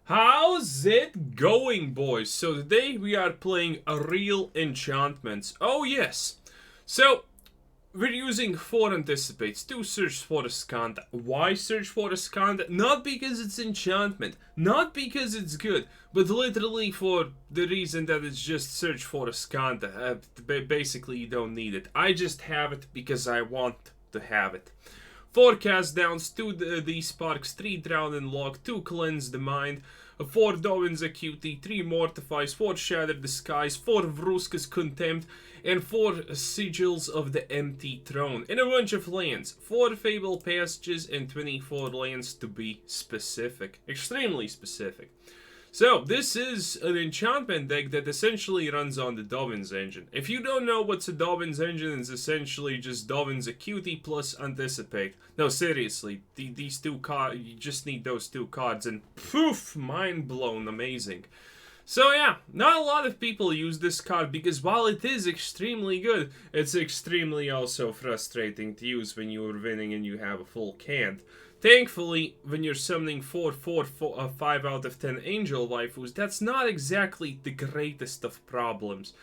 How's it going, boys? So today we are playing a real enchantments. Oh yes. So we're using 4 anticipates to search for Azcanta. Why search for Azcanta? Not because it's enchantment, not because it's good, but literally for the reason that it's just search for Azcanta. Basically you don't need it. I just have it because I want to have it. 4 cast downs, 2 D sparks, 3 drown and Loch, 2 cleanse the mind, 4 Dovins Acuity, 3 Mortifies, 4 Shatter the Skies, 4 Vraska's Contempt, and 4 Sigils of the Empty Throne, and a bunch of lands, 4 Fabled Passages, and 24 lands to be specific. Extremely specific. So, this is an enchantment deck that essentially runs on the DOVINS engine. If you don't know what's a DOVINS engine, it's essentially just DOVINS Acuity plus Anticipate. No, seriously, these 2 cards, you just need those 2 cards and poof, mind blown, amazing. So yeah, not a lot of people use this card because while it is extremely good, it's extremely also frustrating to use when you are winning and you have a full hand. Thankfully, when you're summoning 5 out of 10 angel waifus, that's not exactly the greatest of problems.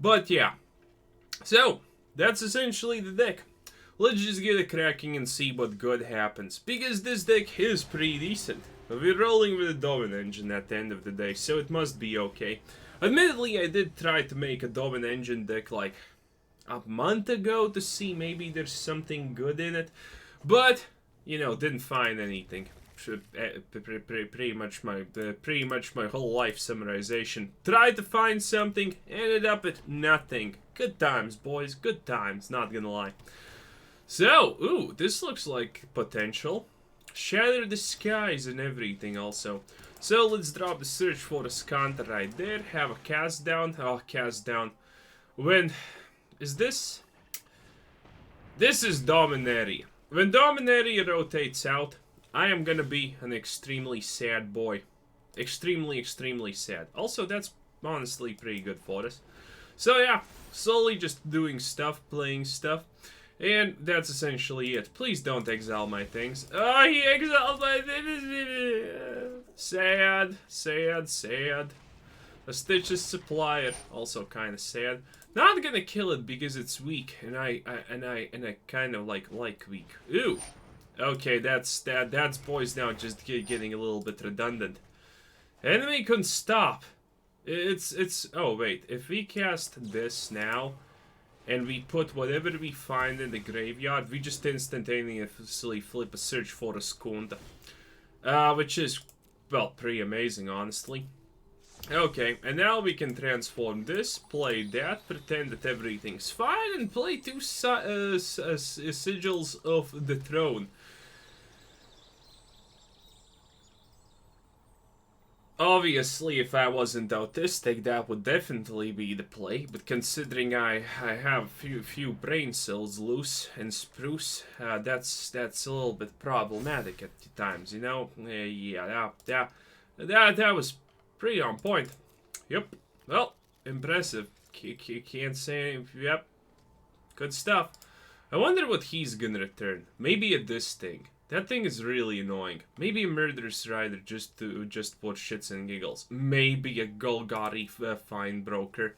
But yeah, so that's essentially the deck. Let's just get it cracking and see what good happens, because this deck is pretty decent. We're rolling with a Dovin engine at the end of the day, so it must be okay. Admittedly, I did try to make a Dovin engine deck like a month ago to see maybe there's something good in it, but you know, didn't find anything. Pretty much my whole life summarization. Tried to find something, ended up at nothing. Good times, boys. Good times. Not gonna lie. So, ooh, this looks like potential. Shatter the Skies and everything also. So let's drop the search for Azcanta right there. Have a cast down. Oh, cast down. When is this? This is Dominaria. When Dominaria rotates out, I am gonna be an extremely sad boy. Extremely sad. Also, that's honestly pretty good for us. So yeah, slowly just doing stuff, playing stuff. And that's essentially it. Please don't exile my things. Oh, he exiled my things. Sad. A Stitch's Supplier, also kind of sad. Not gonna kill it because it's weak, and I kind of like weak. Ooh, okay, that's boys now just getting a little bit redundant. Enemy can stop. It's. Oh wait, if we cast this now, and we put whatever we find in the graveyard, we just instantaneously flip a search for Azcanta, which is well pretty amazing, honestly. Okay, and now we can transform this, play that, pretend that everything's fine, and play 2 Sigils of the Throne. Obviously, if I wasn't autistic, that would definitely be the play, but considering I have few brain cells loose and spruce, that's a little bit problematic at times, you know? Yeah, that was pretty on point. Yep. Well, impressive. Can't say. Yep. Good stuff. I wonder what he's gonna return. Maybe a this thing. That thing is really annoying. Maybe a Murderous Rider just for shits and giggles. Maybe a Golgari Fine Broker.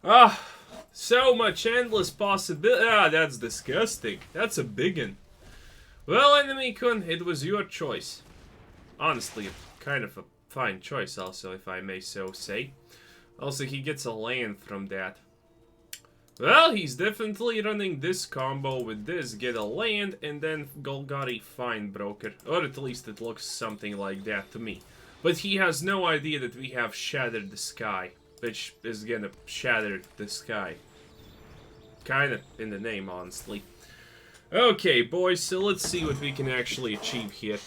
Ah, so much endless possibility. Ah, that's disgusting. That's a biggin. Well, Enemy-kun, it was your choice. Honestly, kind of a fine choice also, if I may so say. Also, he gets a land from that. Well, he's definitely running this combo with this. Get a land and then Golgari Fine Broker. Or at least it looks something like that to me. But he has no idea that we have Shatter the Sky, which is gonna shatter the sky. Kinda in the name, honestly. Okay, boys, so let's see what we can actually achieve here.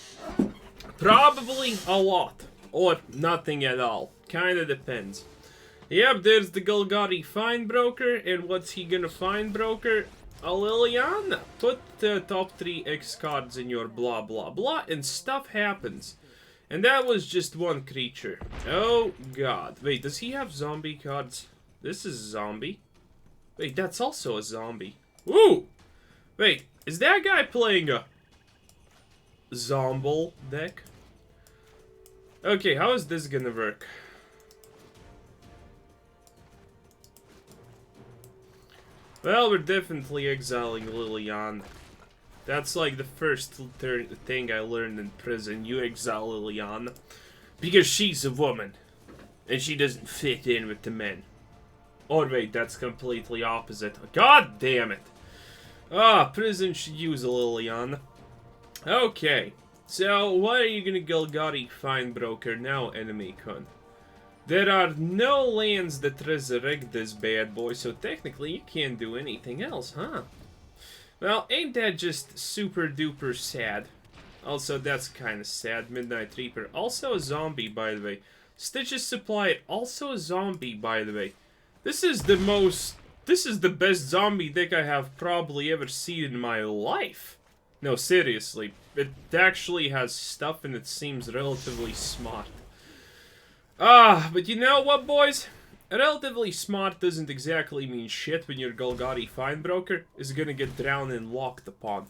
Probably a lot. Or nothing at all. Kinda depends. Yep, there's the Golgari Fine Broker, and what's he gonna Fine Broker? A Liliana. Put the top 3 X cards in your blah blah blah, and stuff happens. And that was just one creature. Oh god. Wait, does he have zombie cards? This is zombie. Wait, that's also a zombie. Ooh! Wait, is that guy playing a Zomble deck? Okay, how is this gonna work? Well, we're definitely exiling Liliana. That's like the first thing I learned in prison. You exile Liliana. Because she's a woman. And she doesn't fit in with the men. Or wait, that's completely opposite. God damn it. Ah, prison should use a Liliana. Okay. So, why are you gonna Golgari find broker now, enemy con? There are no lands that resurrect this bad boy, so technically you can't do anything else, huh? Well, ain't that just super duper sad? Also, that's kinda sad. Midnight Reaper, also a zombie, by the way. Stitches Supply, also a zombie, by the way. This is the best zombie deck I have probably ever seen in my life. No, seriously. It actually has stuff and it seems relatively smart. But you know what, boys? Relatively smart doesn't exactly mean shit when your Golgari Finebroker is gonna get drowned and locked upon.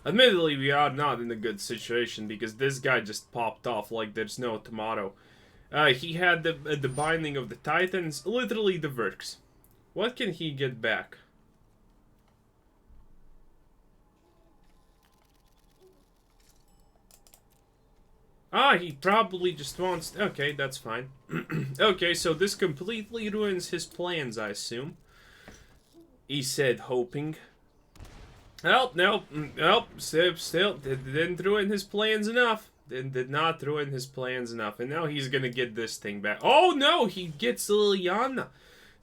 Admittedly, we are not in a good situation because this guy just popped off like there's no tomorrow. He had the Binding of the Titans, literally the works. What can he get back? He probably just wants... Okay, that's fine. Okay, so this completely ruins his plans, I assume. He said, hoping. Nope, still, didn't ruin his plans enough. Did not ruin his plans enough. And now he's gonna get this thing back. Oh, no, he gets Liliana.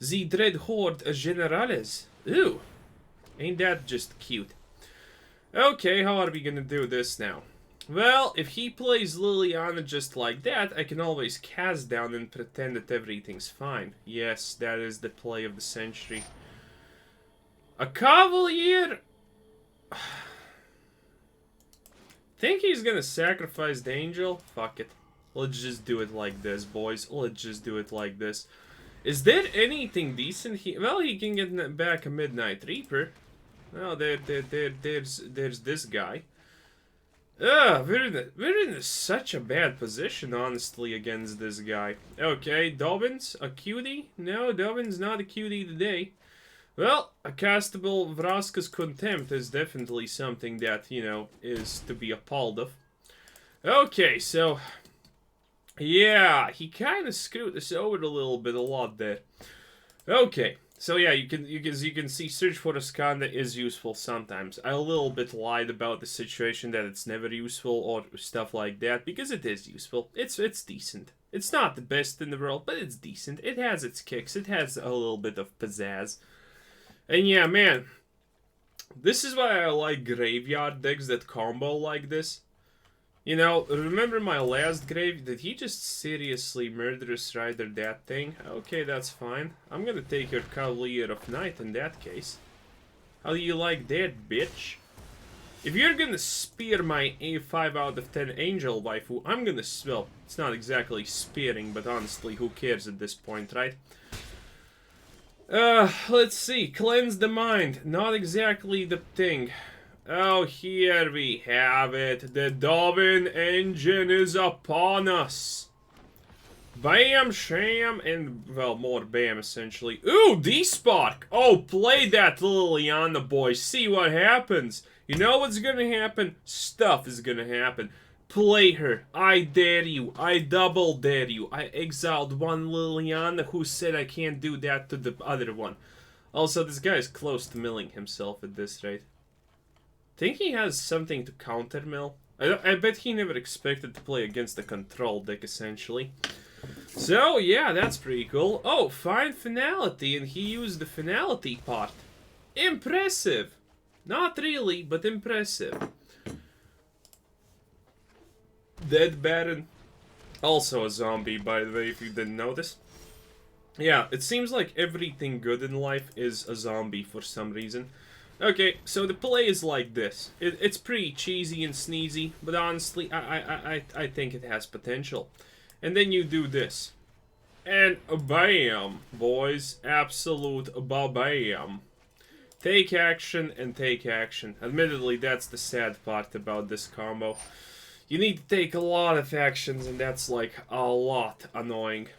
The Dread Horde Generales. Ew. Ain't that just cute? Okay, how are we gonna do this now? Well, if he plays Liliana just like that, I can always cast down and pretend that everything's fine. Yes, that is the play of the century. A Cavalier? Think he's gonna sacrifice the angel? Fuck it. Let's just do it like this, boys. Let's just do it like this. Is there anything decent? Well, he can get back a Midnight Reaper. Oh, there's this guy. We're in such a bad position, honestly, against this guy. Okay, Dovins, Acuity? No, Dovin's not Acuity today. Well, a castable Vraska's Contempt is definitely something that, you know, is to be appalled of. Okay, so... yeah, he kind of screwed us over a lot there. Okay. So yeah, you can see Search for Azcanta is useful sometimes. I a little bit lied about the situation that it's never useful or stuff like that, because it is useful. It's decent. It's not the best in the world, but it's decent. It has its kicks. It has a little bit of pizzazz. And yeah, man, this is why I like graveyard decks that combo like this. You know, remember my last grave? Did he just seriously Murderous Rider that thing? Okay, that's fine. I'm gonna take your Cavalier of Night in that case. How do you like that, bitch? If you're gonna spear my A5 out of 10 Angel waifu, I'm gonna... well, it's not exactly spearing, but honestly, who cares at this point, right? Let's see. Cleanse the Mind. Not exactly the thing. Oh, here we have it. The Dovin engine is upon us. Bam, sham, and, well, more bam, essentially. Ooh, D-Spark. Oh, play that, Liliana, boy. See what happens. You know what's gonna happen? Stuff is gonna happen. Play her. I dare you. I double dare you. I exiled one Liliana who said I can't do that to the other one. Also, this guy is close to milling himself at this rate. Think he has something to counter mill? I bet he never expected to play against the control deck, essentially. So, yeah, that's pretty cool. Oh, find finality, and he used the finality part. Impressive! Not really, but impressive. Dead Baron. Also a zombie, by the way, if you didn't notice. Yeah, it seems like everything good in life is a zombie for some reason. Okay, so the play is like this. It's pretty cheesy and sneezy, but honestly, I think it has potential. And then you do this. And bam, boys. Absolute ba-bam. Take action and take action. Admittedly, that's the sad part about this combo. you need to take a lot of actions, and that's like a lot annoying.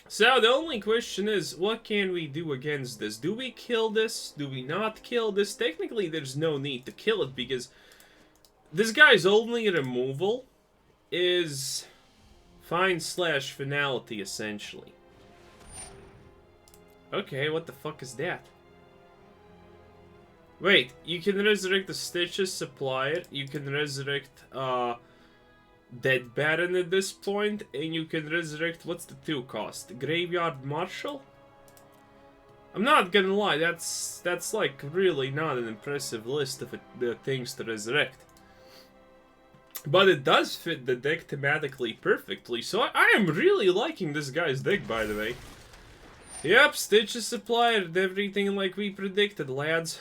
So the only question is, what can we do against this? Do we kill this? Do we not kill this? Technically, there's no need to kill it, because this guy's only removal is Find/Finality, essentially. Okay, what the fuck is that? Wait, you can resurrect the Stitches Supplier, you can resurrect Dead Baron at this point, and you can resurrect, what's the 2 cost? Graveyard Marshal? I'm not gonna lie, that's like really not an impressive list of things to resurrect. But it does fit the deck thematically perfectly, so I am really liking this guy's deck, by the way. Yep, Stitches Supplier, everything like we predicted, lads.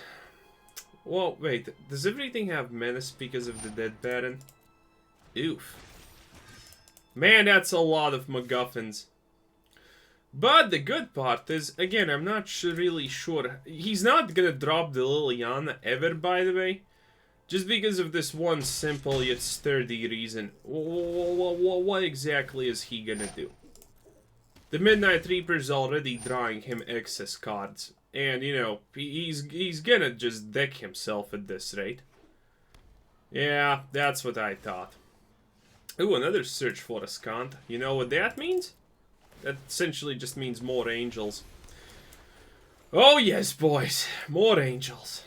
Well, wait, does everything have Menace because of the Dead Baron? Oof. Man, that's a lot of MacGuffins. But the good part is, again, I'm not really sure. He's not gonna drop the Liliana ever, by the way. Just because of this one simple yet sturdy reason. What exactly is he gonna do? The Midnight Reaper's already drawing him excess cards. And, you know, he's gonna just deck himself at this rate. Yeah, that's what I thought. Ooh, another search for Azcanta. You know what that means? That essentially just means more angels. Oh yes, boys. More angels.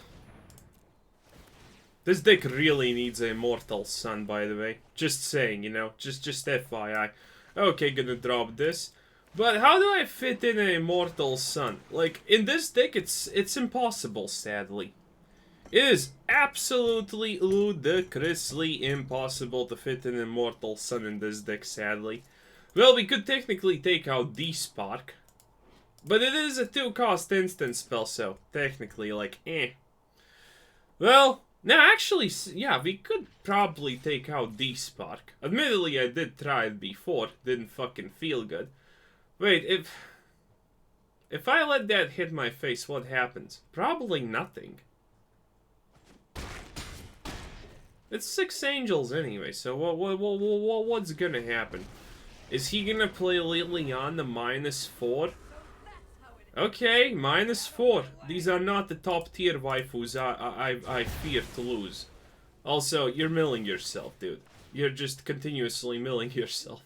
This deck really needs a Immortal Sun, by the way. Just saying, you know. Just FYI. Okay, gonna drop this. But how do I fit in an Immortal Sun? Like, in this deck, it's impossible, sadly. It is absolutely ludicrously impossible to fit an Immortal Sun in this deck, sadly. Well, we could technically take out D-Spark. But it is a 2-cost instant spell, so technically, like, eh. Well, no, actually, yeah, we could probably take out D-Spark. Admittedly, I did try it before. Didn't fucking feel good. Wait, if I let that hit my face, what happens? Probably nothing. It's 6 angels anyway, so what's gonna happen? Is he gonna play Liliana -4? Okay, -4. These are not the top tier waifus I fear to lose. Also, you're milling yourself, dude. You're just continuously milling yourself.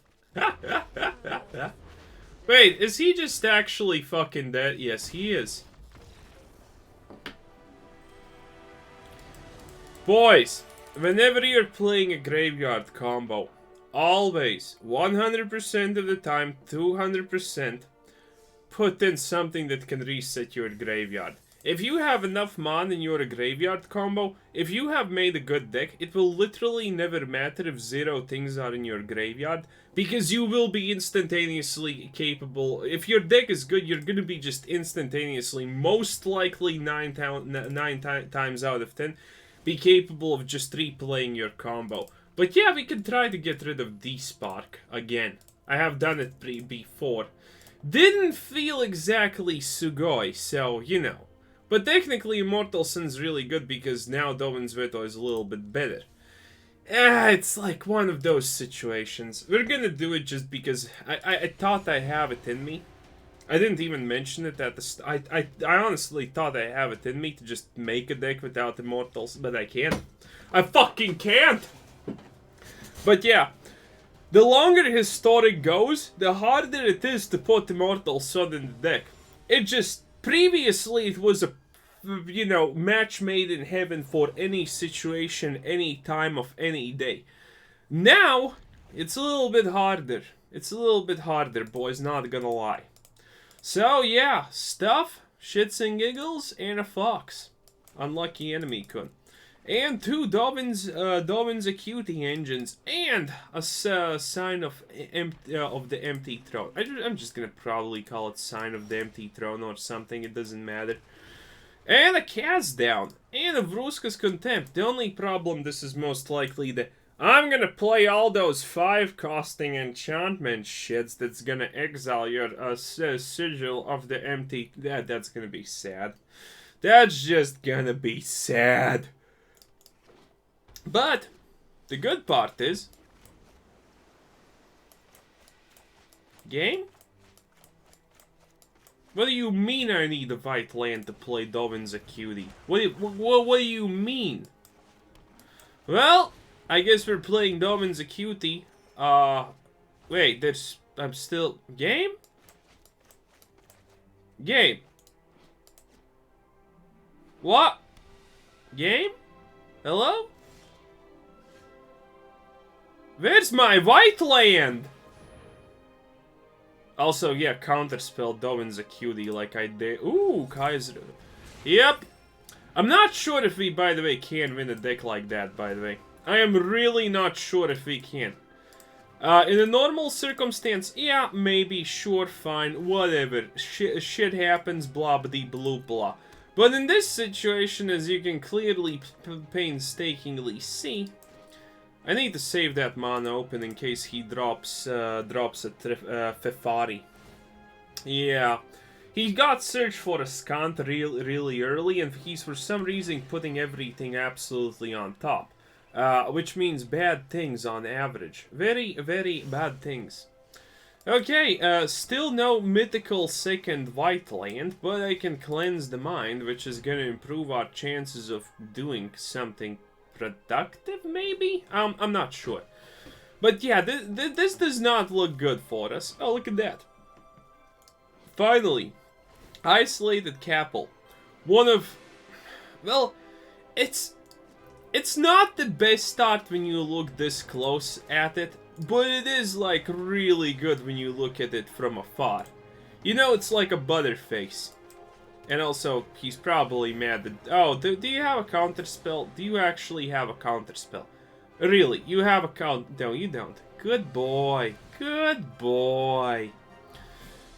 Wait, is he just actually fucking dead? Yes, he is. Boys, whenever you're playing a graveyard combo, always, 100% of the time, 200%, put in something that can reset your graveyard. If you have enough mana in your graveyard combo, if you have made a good deck, it will literally never matter if 0 things are in your graveyard, because you will be instantaneously capable. If your deck is good, you're gonna be just instantaneously, most likely 9 times out of 10, be capable of just replaying your combo. But yeah, we can try to get rid of D-Spark again. I have done it before. Didn't feel exactly sugoi, so, you know. But technically, Immortal Sun's really good because now Dovin's Veto is a little bit better. It's like one of those situations. We're gonna do it just because I thought I have it in me. I didn't even mention it at the I honestly thought I have it in me to just make a deck without Immortals, but I can't. I fucking can't! But yeah, the longer Historic goes, the harder it is to put Immortal Sun in the deck. It just, previously it was a, you know, match made in heaven for any situation, any time of any day. Now, it's a little bit harder. It's a little bit harder, boys, not gonna lie. So yeah, stuff, shits and giggles, and a fox. Unlucky enemy kun. And 2 Dovin's Acuity engines, and a sign of the empty throne. I'm just gonna probably call it sign of the empty throne or something, it doesn't matter. And a cast down, and a Vraska's Contempt. The only problem, this is most likely the I'm gonna play all those 5-costing enchantment shits that's gonna exile your Sigil of the empty. That's gonna be sad. That's just gonna be sad. But The good part is... Game? What do you mean I need a white land to play Dovin's Acuity? What do you mean? Well, I guess we're playing Dovin's Acuity. Wait, there's... I'm still... Game? Game. What? Game? Hello? Where's my white land? Also, yeah, counterspell Dovin's Acuity like I did. Ooh, Kaiser. Yep. I'm not sure if we, by the way, can win a deck like that, by the way. I am really not sure if we can. In a normal circumstance, yeah, maybe, sure, fine, whatever. Shit happens, blah, blah, blah, blah. But in this situation, as you can clearly painstakingly see, I need to save that mana open in case he drops a Fefari. Yeah. He got Search for Azcanta really early, and he's for some reason putting everything absolutely on top. Which means bad things on average. Very, very bad things. Okay, still no mythical second white land, but I can cleanse the mind, which is gonna improve our chances of doing something productive, maybe? I'm not sure. But yeah, this does not look good for us. Oh, look at that. Finally, Isolated Capel. One of... Well, it's not the best start when you look this close at it, but it is, like, really good when you look at it from afar. You know, it's like a butterface. And also, he's probably mad that... Oh, do you have a counterspell? Do you actually have a counterspell? Really, you have a count... No, you don't. Good boy. Good boy.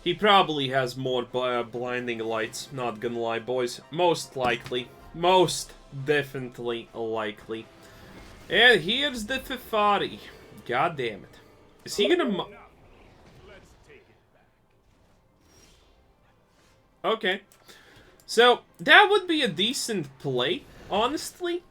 He probably has more blinding lights. Not gonna lie, boys. Most likely. Most definitely likely. And here's the Fefari. God damn it. Is he gonna... Okay. So, that would be a decent play, honestly.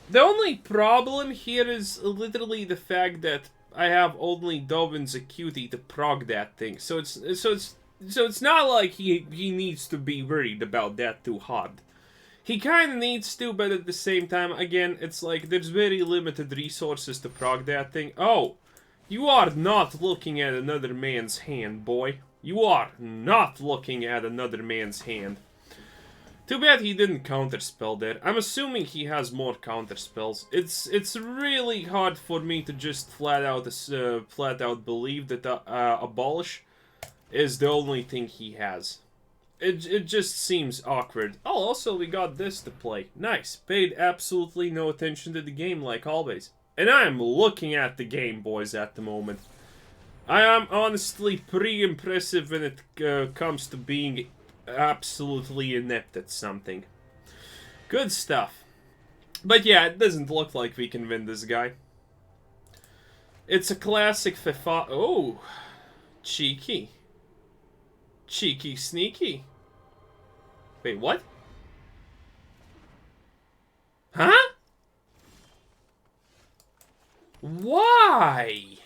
The only problem here is literally the fact that I have only Dovin's Acuity to prog that thing. So it's not like he needs to be worried about that too hard. He kind of needs to, but at the same time, again, it's like there's very limited resources to prog that thing. Oh, you are not looking at another man's hand, boy. You are not looking at another man's hand. Too bad he didn't counterspell there. I'm assuming he has more counterspells. It's really hard for me to just flat out believe that Abolish is the only thing he has. It just seems awkward. Oh, also we got this to play. Nice. Paid absolutely no attention to the game like always. And I am looking at the game, boys, at the moment. I am honestly pretty impressive when it comes to being absolutely inept at something. Good stuff. But yeah, it doesn't look like we can win this guy. It's a classic FIFA. Oh, cheeky. Cheeky sneaky. Wait, what? Huh? Why?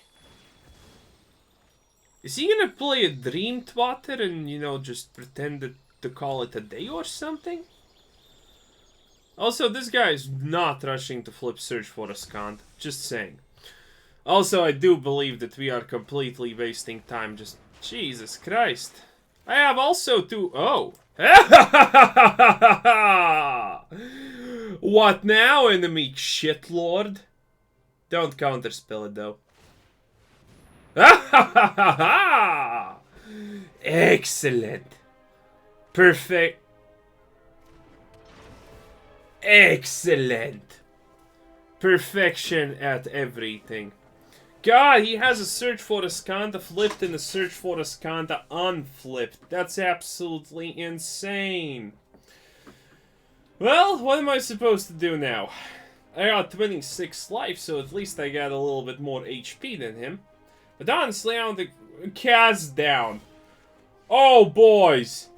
Is he gonna play a Dream Twatter and, you know, just pretend to call it a day or something? Also, this guy is not rushing to flip Search for Azcanta. Just saying. Also, I do believe that we are completely wasting time. Just, Jesus Christ. I have also two... Oh. What now, enemy shitlord? Don't counterspell it, though. Excellent. Perfect. Excellent. Perfection at everything. God, he has a Search for Azcanta flipped and a Search for Azcanta unflipped. That's absolutely insane. Well, what am I supposed to do now? I got 26 life, so at least I got a little bit more HP than him. But honestly, I don't think... Cast down. Oh, boys.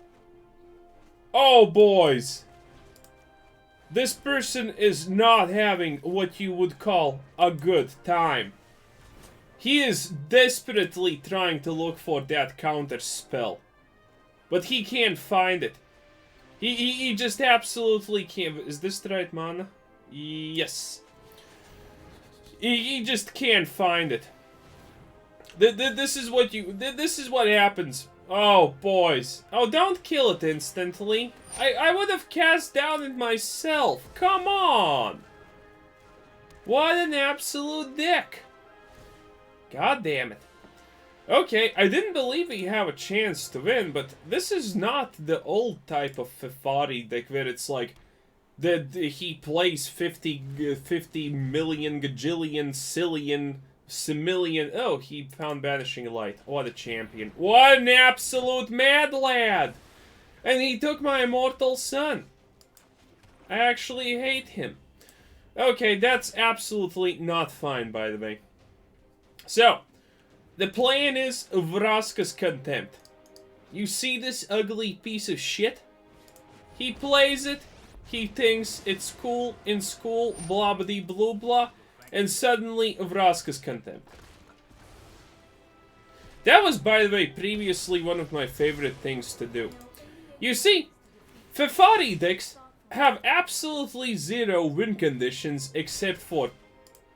Oh, boys. This person is not having what you would call a good time. He is desperately trying to look for that counter spell. But he can't find it. He just absolutely can't. Is this the right mana? Yes. He just can't find it. This is what happens. Oh, boys. Oh, don't kill it instantly. I would have cast down it myself. Come on. What an absolute dick. God damn it. Okay, I didn't believe he had a chance to win, but this is not the old type of Fefari deck where it's like he plays 50 million, gajillion, sillion, simillion. Oh, he found Banishing Light. What a champion. What an absolute mad lad! And he took my Immortal Sun. I actually hate him. Okay, that's absolutely not fine, by the way. So, the plan is Vraska's Contempt. You see this ugly piece of shit? He plays it, he thinks it's cool in school, blah blah blah blah, and suddenly Vraska's Contempt. That was, by the way, previously one of my favorite things to do. You see, Fefari decks have absolutely zero win conditions except for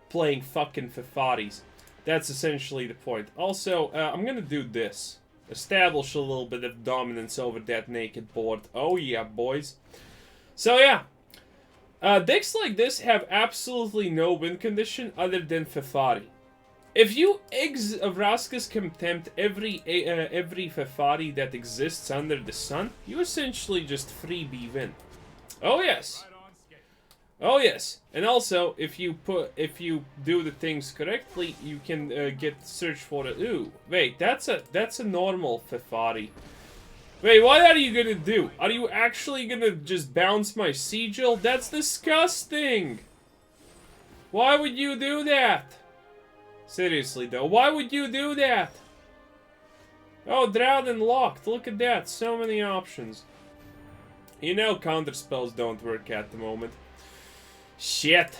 playing fucking Fefaris. That's essentially the point. Also, I'm gonna do this. Establish a little bit of dominance over that naked board. Oh yeah, boys. So yeah. Decks like this have absolutely no win condition other than Fefari. If you Vraska's Contempt every Fefari that exists under the sun, you essentially just freebie win. Oh yes. Oh yes, and also if you do the things correctly, you can search for it. Ooh, wait, that's a normal Fefari. Wait, what are you gonna do? Are you actually gonna just bounce my Sigil? That's disgusting. Why would you do that? Seriously though, why would you do that? Oh, Drowned and Locked. Look at that, so many options. You know, counter spells don't work at the moment. Shit.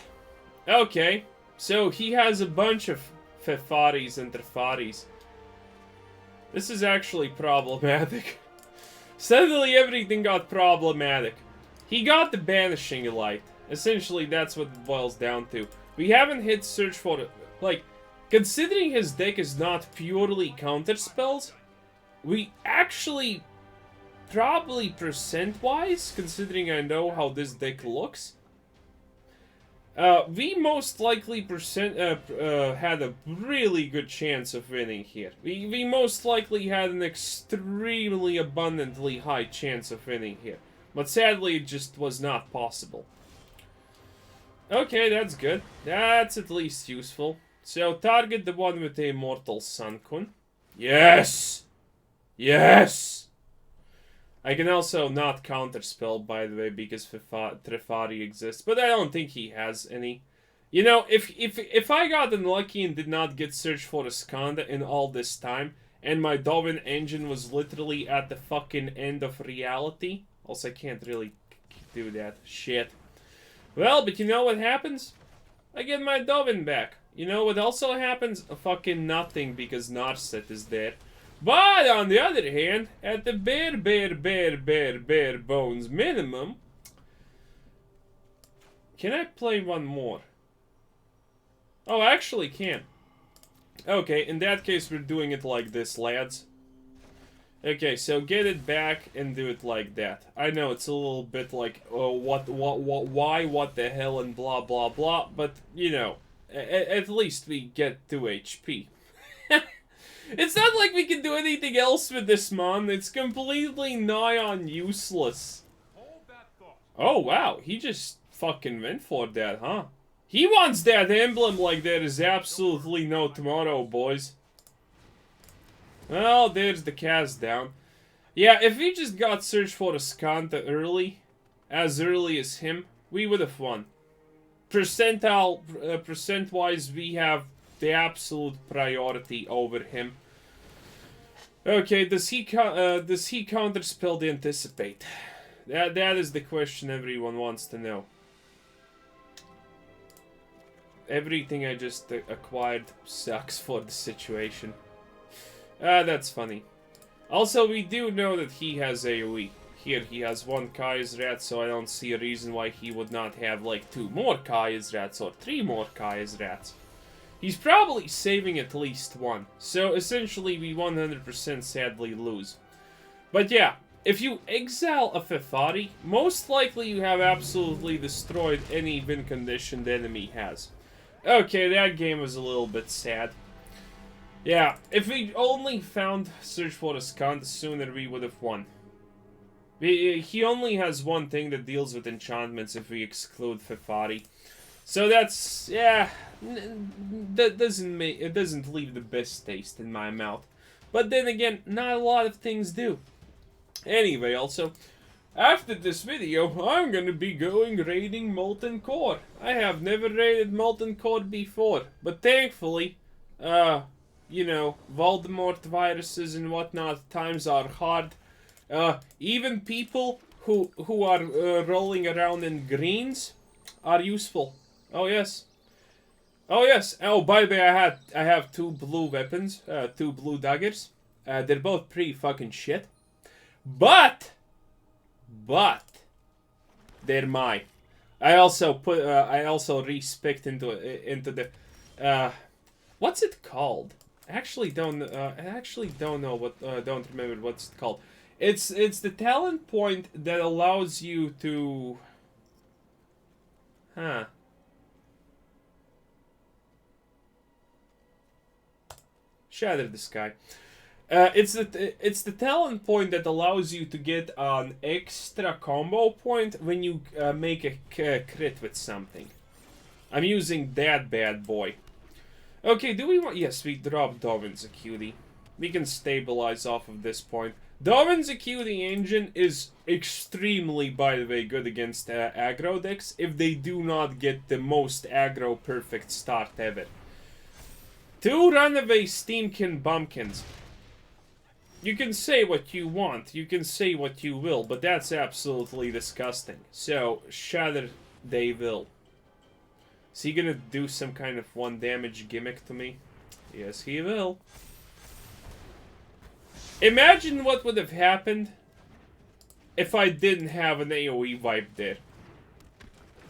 Okay. So he has a bunch of Fefaris and Trefaris. This is actually problematic. Suddenly everything got problematic. He got the Banishing Light. Essentially that's what it boils down to. We haven't hit search for it. Like, considering his deck is not purely counter spells, we actually probably percent-wise, considering I know how this deck looks, we most likely had a really good chance of winning here. We most likely had an extremely abundantly high chance of winning here. But sadly, it just was not possible. Okay, that's good. That's at least useful. So, target the one with the Immortal Sun, Kun. Yes! Yes! I can also not counterspell, by the way, because Trefari exists, but I don't think he has any. You know, if I got unlucky and did not get search for Azcanta in all this time, and my Dovin engine was literally at the fucking end of reality, also I can't really do that. Shit. Well, but you know what happens? I get my Dovin back. You know what also happens? A fucking nothing, because Narset is there. But, on the other hand, at the bare bones minimum... Can I play one more? Oh, I actually can. Okay, in that case, we're doing it like this, lads. Okay, so get it back and do it like that. I know, it's a little bit like, oh, why, what the hell, and blah, blah, blah. But, you know, at least we get 2 HP. It's not like we can do anything else with this mon. It's completely nigh on useless. Oh, wow. He just fucking went for that, huh? He wants that emblem like there is absolutely no tomorrow, boys. Well, there's the cast down. Yeah, if we just got search for Azcanta early, as early as him, we would have won. Percent-wise, we have the absolute priority over him. Okay, does he counterspell the Anticipate? That is the question everyone wants to know. everything I just acquired sucks for the situation. That's funny. Also, we do know that he has AoE. Here, he has 1 Kaya's Rat, so I don't see a reason why he would not have, like, 2 more Kaya's Rats or 3 more Kaya's Rats. He's probably saving at least 1. So, essentially, we 100% sadly lose. But yeah, if you exile a Fefari, most likely you have absolutely destroyed any win condition the enemy has. Okay, that game was a little bit sad. Yeah, if we only found Search for Azcanta sooner, we would have won. He only has 1 thing that deals with enchantments if we exclude Fefari. So that's, yeah, that doesn't leave the best taste in my mouth. But then again, not a lot of things do. Anyway, also, after this video, I'm gonna be going raiding Molten Core. I have never raided Molten Core before, but thankfully, you know, Voldemort viruses and whatnot, times are hard. Even people who are rolling around in greens are useful. Oh yes. Oh yes. Oh, by the way, I have 2 blue weapons, 2 blue daggers. They're both pretty fucking shit. But they're mine. I also respect into the what's it called? I actually don't know what don't remember what's it called. It's the talent point that allows you to Shatter the Sky. It's the talent point that allows you to get an extra combo point when you make a crit with something. I'm using that bad boy. Okay, do we want... Yes, we drop Dovin's Acuity. We can stabilize off of this point. Dovin's Acuity engine is extremely, by the way, good against aggro decks if they do not get the most aggro perfect start ever. 2 runaway Steamkin Bumpkins. You can say what you want, you can say what you will, but that's absolutely disgusting. So, Shatter they will. Is he gonna do some kind of 1 damage gimmick to me? Yes, he will. Imagine what would have happened if I didn't have an AoE wipe there.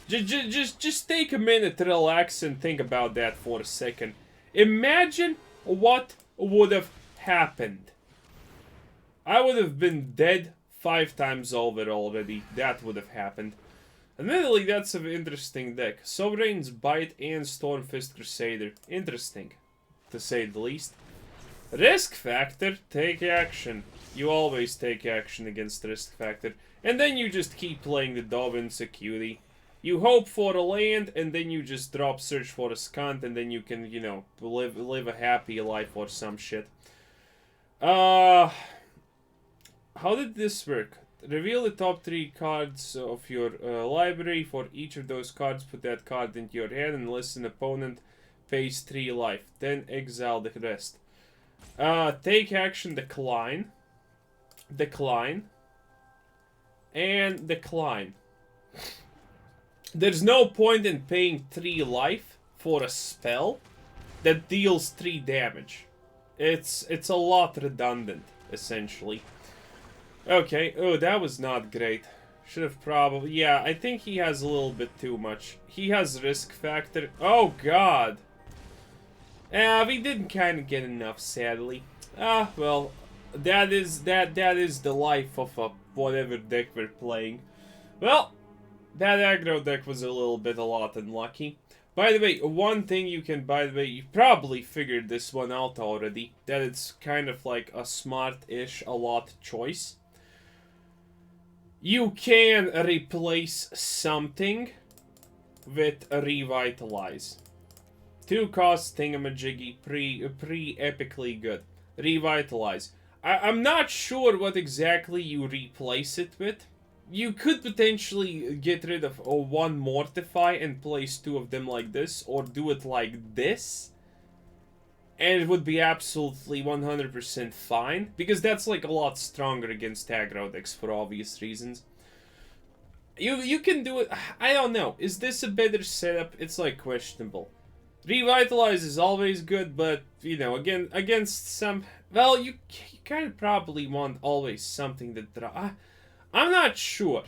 Just take a minute to relax and think about that for a second. Imagine what would have happened. I would have been dead 5 times over already. That would have happened. Admittedly, that's an interesting deck. Sovereign's Bite and Stormfist Crusader. Interesting, to say the least. Risk Factor, take action. You always take action against Risk Factor. And then you just keep playing the Dovins Acuity. You hope for a land, and then you just drop Search for Azcanta, and then you can, you know, live a happy life or some shit. How did this work? Reveal the top 3 cards of your library. For each of those cards, put that card into your hand and list an opponent pays 3 life. Then exile the rest. Take action, decline. Decline. And decline. There's no point in paying 3 life for a spell that deals 3 damage. It's a lot redundant, essentially. Okay, oh, that was not great. Should have probably... Yeah, I think he has a little bit too much. He has Risk Factor. Oh, God. We didn't kind of get enough, sadly. Well, that is the life of whatever deck we're playing. Well, that aggro deck was a lot unlucky. By the way, one thing you can, you probably figured this one out already, that it's kind of like a smart-ish a lot choice. You can replace something with a Revitalize. 2 cost thingamajiggy, pre-epically good. Revitalize. I'm not sure what exactly you replace it with. You could potentially get rid of 1 Mortify and place 2 of them like this, or do it like this. And it would be absolutely 100% fine, because that's like a lot stronger against aggro decks for obvious reasons. You can do it, I don't know, is this a better setup? It's like questionable. Revitalize is always good, but, you know, again, against some... Well, you kind of probably want always something that... I'm not sure.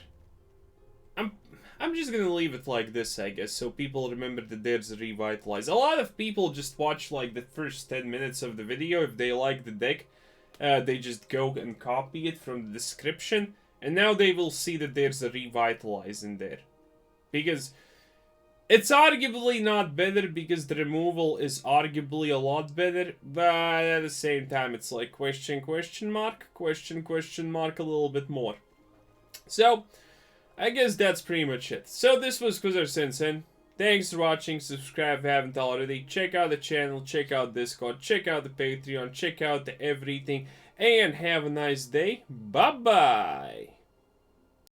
I'm just gonna leave it like this, I guess, so people remember that there's a Revitalize. A lot of people just watch, like, the first 10 minutes of the video. If they like the deck, they just go and copy it from the description. And now they will see that there's a Revitalize in there. Because it's arguably not better, because the removal is arguably a lot better. But at the same time, it's like question mark a little bit more. So... I guess that's pretty much it. So this was Kuzar Sensen. Thanks for watching. Subscribe if you haven't already. Check out the channel. Check out Discord. Check out the Patreon. Check out the everything. And have a nice day. Bye-bye.